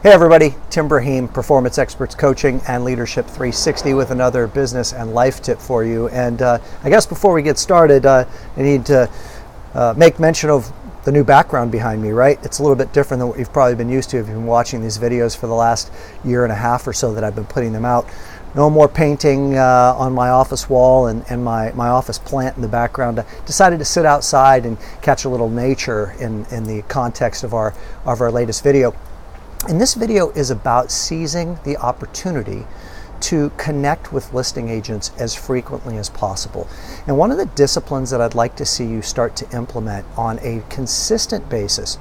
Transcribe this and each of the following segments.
Hey everybody, Tim Brahim, Performance Experts Coaching and Leadership 360 with another business and life tip for you. And I guess before we get started, I need to make mention of the new background behind me, right? It's a little bit different than what you've probably been used to if you've been watching these videos for the last year and a half or so that I've been putting them out. No more painting on my office wall and my office plant in the background. I decided to sit outside and catch a little nature in the context of our latest video. And this video is about seizing the opportunity to connect with listing agents as frequently as possible. And one of the disciplines that I'd like to see you start to implement on a consistent basis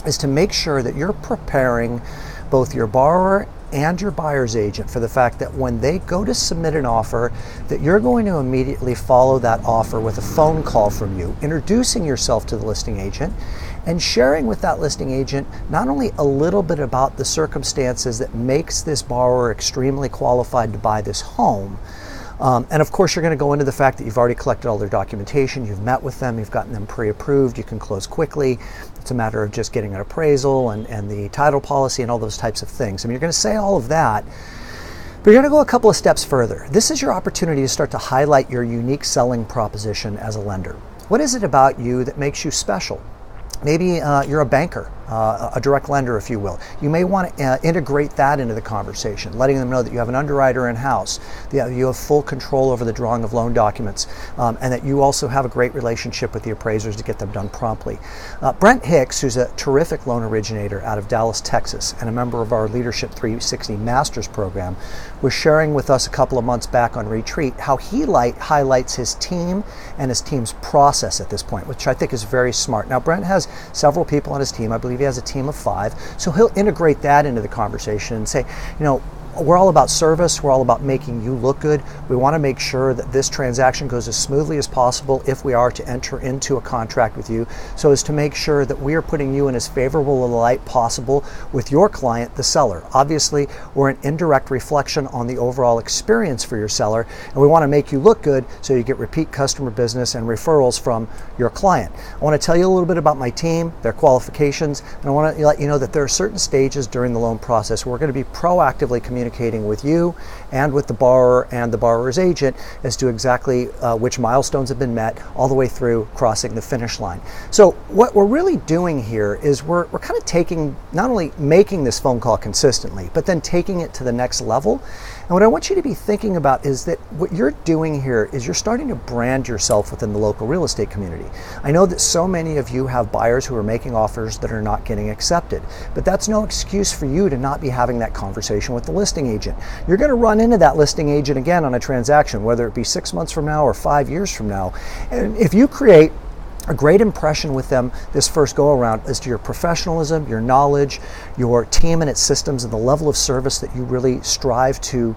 is to make sure that you're preparing both your borrower and your buyer's agent for the fact that when they go to submit an offer, that you're going to immediately follow that offer with a phone call from you, introducing yourself to the listing agent and sharing with that listing agent not only a little bit about the circumstances that makes this borrower extremely qualified to buy this home, and of course you're going to go into the fact that you've already collected all their documentation, you've met with them, you've gotten them pre-approved, you can close quickly. It's a matter of just getting an appraisal and the title policy and all those types of things. I mean, you're going to say all of that, but you're going to go a couple of steps further. This is your opportunity to start to highlight your unique selling proposition as a lender. What is it about you that makes you special? Maybe you're a banker, a direct lender, if you will. You may want to integrate that into the conversation, letting them know that you have an underwriter in-house, that you have full control over the drawing of loan documents, and that you also have a great relationship with the appraisers to get them done promptly. Brent Hicks, who's a terrific loan originator out of Dallas, Texas, and a member of our Leadership 360 Masters program, was sharing with us a couple of months back on retreat how he highlights his team and his team's process at this point, which I think is very smart. Now, Brent has several people on his team. I believe he has a team of 5. So he'll integrate that into the conversation and say, you know, we're all about service. We're all about making you look good. We want to make sure that this transaction goes as smoothly as possible if we are to enter into a contract with you, so as to make sure that we are putting you in as favorable a light possible with your client, the seller. Obviously, we're an indirect reflection on the overall experience for your seller, and we want to make you look good so you get repeat customer business and referrals from your client. I want to tell you a little bit about my team, their qualifications, and I want to let you know that there are certain stages during the loan process where we're going to be proactively communicating with you and with the borrower and the borrower's agent as to exactly which milestones have been met all the way through crossing the finish line. So what we're really doing here is we're kind of taking, not only making this phone call consistently, but then taking it to the next level. And what I want you to be thinking about is that what you're doing here is you're starting to brand yourself within the local real estate community. I know that so many of you have buyers who are making offers that are not getting accepted, but that's no excuse for you to not be having that conversation with the listing agent. You're going to run into that listing agent again on a transaction, whether it be 6 months from now or 5 years from now. And if you create a great impression with them this first go around as to your professionalism, your knowledge, your team and its systems, and the level of service that you really strive to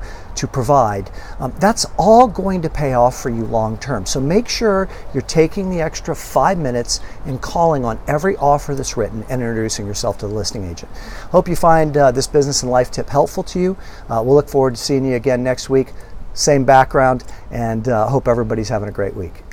provide, that's all going to pay off for you long term. So make sure you're taking the extra 5 minutes and calling on every offer that's written and introducing yourself to the listing agent. Hope you find this business and life tip helpful to you. We'll look forward to seeing you again next week. Same background, and hope everybody's having a great week.